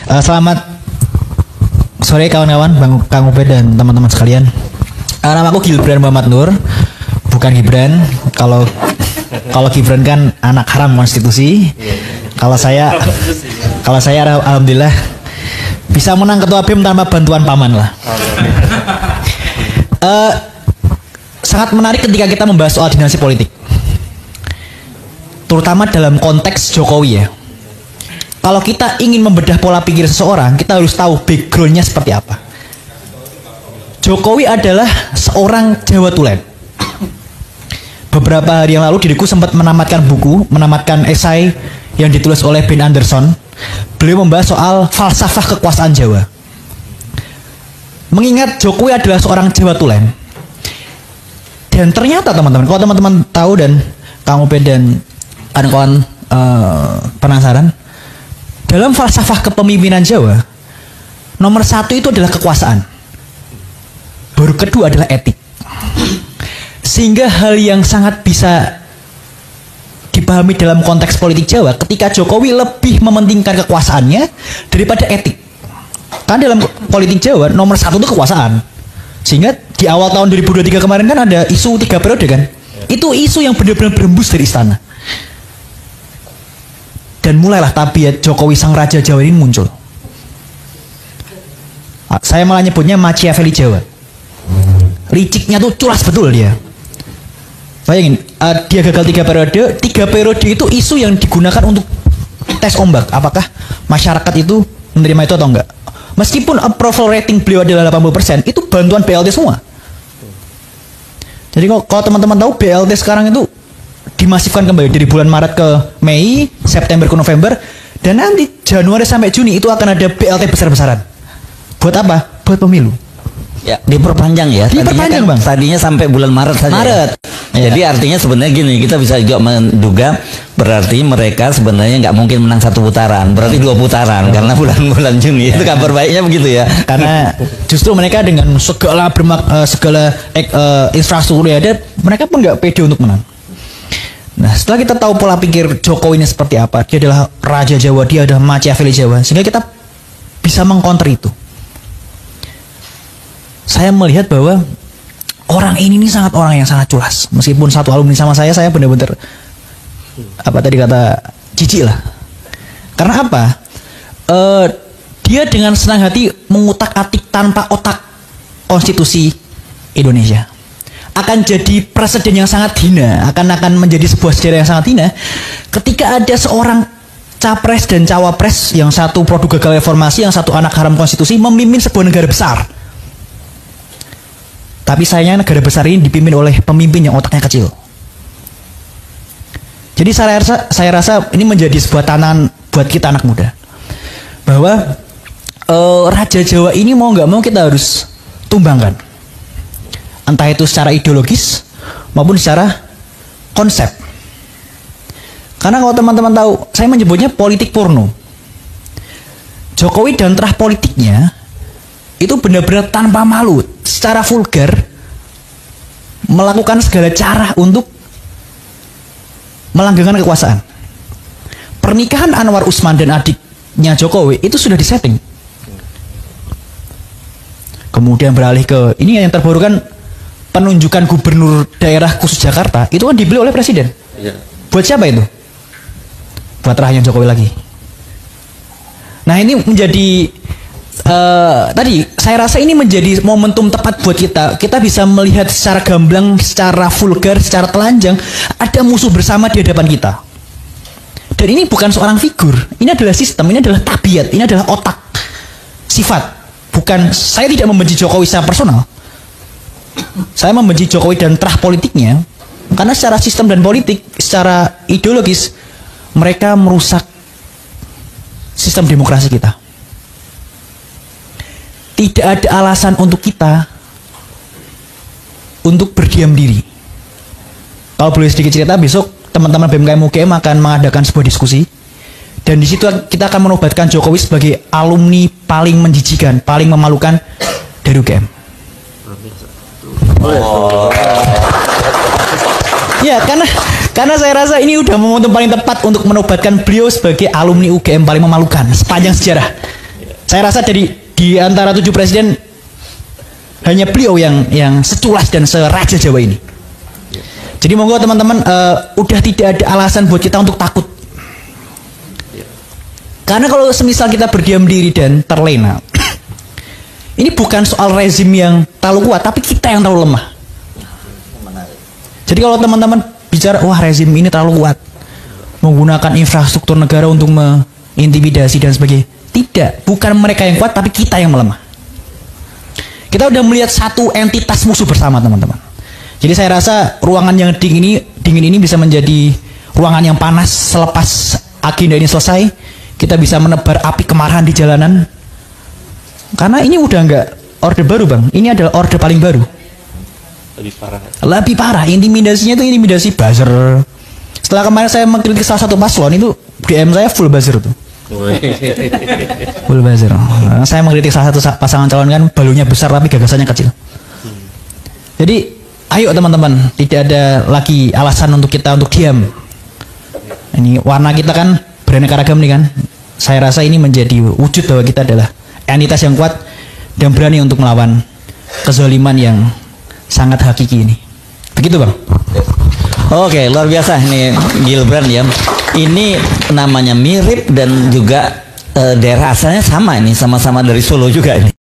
Selamat sore kawan-kawan, Kang Ube dan teman-teman sekalian. Nama aku Gibran Muhammad Nur, bukan Gibran. Kalau Gibran kan anak haram konstitusi. Kalau saya alhamdulillah bisa menang ketua BEM tanpa bantuan paman lah. Sangat menarik ketika kita membahas soal dinasti politik, terutama dalam konteks Jokowi ya. Kalau kita ingin membedah pola pikir seseorang, kita harus tahu backgroundnya seperti apa. Jokowi adalah seorang Jawa Tulen. Beberapa hari yang lalu diriku sempat menamatkan esai yang ditulis oleh Ben Anderson. Beliau membahas soal falsafah kekuasaan Jawa. Mengingat Jokowi adalah seorang Jawa Tulen. Dan ternyata teman-teman, kalau teman-teman tahu dan Kang Ube dan kawan-kawan penasaran, dalam falsafah kepemimpinan Jawa, nomor satu itu adalah kekuasaan. Baru kedua adalah etik. Sehingga hal yang sangat bisa dipahami dalam konteks politik Jawa, ketika Jokowi lebih mementingkan kekuasaannya daripada etik. Karena dalam politik Jawa, nomor satu itu kekuasaan. Sehingga di awal tahun 2023 kemarin kan ada isu 3 periode kan. Itu isu yang benar-benar berembus dari istana. Dan mulailah tabiat Jokowi sang raja Jawa ini muncul. Saya malah nyebutnya Machiavelli Jawa. Liciknya tuh culas betul dia. Bayangin, dia gagal 3 periode. 3 periode itu isu yang digunakan untuk tes ombak. Apakah masyarakat itu menerima itu atau enggak. Meskipun approval rating beliau adalah 80%, itu bantuan BLT semua. Jadi kalau teman-teman tahu, BLT sekarang itu dimasifkan kembali dari bulan Maret ke Mei, September ke November, dan nanti Januari sampai Juni itu akan ada BLT besar-besaran. Buat apa? Buat pemilu. Ya, diperpanjang ya. Diperpanjang, Bang. Tadinya sampai bulan Maret saja. Maret. Ya. Jadi artinya sebenarnya gini, kita bisa juga menduga berarti mereka sebenarnya nggak mungkin menang 1 putaran, berarti 2 putaran karena bulan Juni. Itu kabar baiknya begitu ya. Karena justru mereka dengan segala infrastruktur ya ada, mereka pun nggak pede untuk menang. Nah, setelah kita tahu pola pikir Jokowi ini seperti apa, dia adalah Raja Jawa, dia adalah Machiavelli Jawa, sehingga kita bisa mengcounter itu. Saya melihat bahwa orang ini sangat orang yang sangat culas. Meskipun satu alumni sama saya benar-benar apa tadi kata jijik lah. Karena apa? Dia dengan senang hati mengutak-atik tanpa otak konstitusi Indonesia. Akan jadi presiden yang sangat hina, akan menjadi sebuah sejarah yang sangat hina ketika ada seorang capres dan cawapres, yang satu produk gagal reformasi, yang satu anak haram konstitusi, memimpin sebuah negara besar. Tapi sayangnya negara besar ini dipimpin oleh pemimpin yang otaknya kecil. Jadi saya rasa ini menjadi sebuah tantangan buat kita anak muda, bahwa Raja Jawa ini mau nggak mau kita harus tumbangkan. Entah itu secara ideologis maupun secara konsep. Karena kalau teman-teman tahu, saya menyebutnya politik porno. Jokowi dan terah politiknya itu benar-benar tanpa malu, secara vulgar melakukan segala cara untuk melanggengkan kekuasaan. Pernikahan Anwar Usman dan adiknya Jokowi itu sudah disetting. Kemudian beralih ke ini yang terbaru kan, penunjukan gubernur daerah khusus Jakarta itu kan dibeli oleh presiden. Ya. Buat siapa itu? Buat rahanya Jokowi lagi. Nah, ini menjadi tadi saya rasa ini menjadi momentum tepat buat kita. Kita bisa melihat secara gamblang, secara vulgar, secara telanjang ada musuh bersama di hadapan kita. Dan ini bukan seorang figur, ini adalah sistem, ini adalah tabiat, ini adalah otak, sifat. Bukan, saya tidak membenci Jokowi secara personal. Saya membenci Jokowi dan terah politiknya karena secara sistem dan politik, secara ideologis mereka merusak sistem demokrasi kita. Tidak ada alasan untuk kita untuk berdiam diri. Kalau boleh sedikit cerita, besok teman-teman BMKM UGM akan mengadakan sebuah diskusi, dan di situ kita akan menobatkan Jokowi sebagai alumni paling menjijikan, paling memalukan dari UGM. Oh. Ya, karena saya rasa ini udah momentum paling tepat untuk menobatkan beliau sebagai alumni UGM paling memalukan sepanjang sejarah. Saya rasa di antara 7 presiden hanya beliau yang seculas dan seraja Jawa ini. Jadi monggo teman-teman, udah tidak ada alasan buat kita untuk takut. Karena kalau semisal kita berdiam diri dan terlena, ini bukan soal rezim yang terlalu kuat, tapi kita yang terlalu lemah. Jadi kalau teman-teman bicara, wah rezim ini terlalu kuat, menggunakan infrastruktur negara untuk mengintimidasi dan sebagainya. Tidak, bukan mereka yang kuat, tapi kita yang melemah. Kita udah melihat satu entitas musuh bersama, teman-teman. Jadi saya rasa ruangan yang dingin ini bisa menjadi ruangan yang panas selepas agenda ini selesai. Kita bisa menebar api kemarahan di jalanan. Karena ini udah nggak orde baru, Bang. Ini adalah orde paling baru. Lebih parah. Intimidasinya itu intimidasi buzzer. Setelah kemarin saya mengkritik salah satu paslon, itu DM saya full buzzer tuh. Full buzzer. Saya mengkritik salah satu pasangan calon kan balonnya besar tapi gagasannya kecil. Jadi ayo teman-teman, tidak ada lagi alasan untuk kita untuk diam. Ini warna kita kan beraneka ragam nih kan. Saya rasa ini menjadi wujud bahwa kita adalah entitas yang kuat dan berani untuk melawan kezaliman yang sangat hakiki ini. Begitu, Bang. Oke, luar biasa nih Gilbran ya. Ini namanya mirip dan juga daerah asalnya sama ini, sama-sama dari Solo juga ini.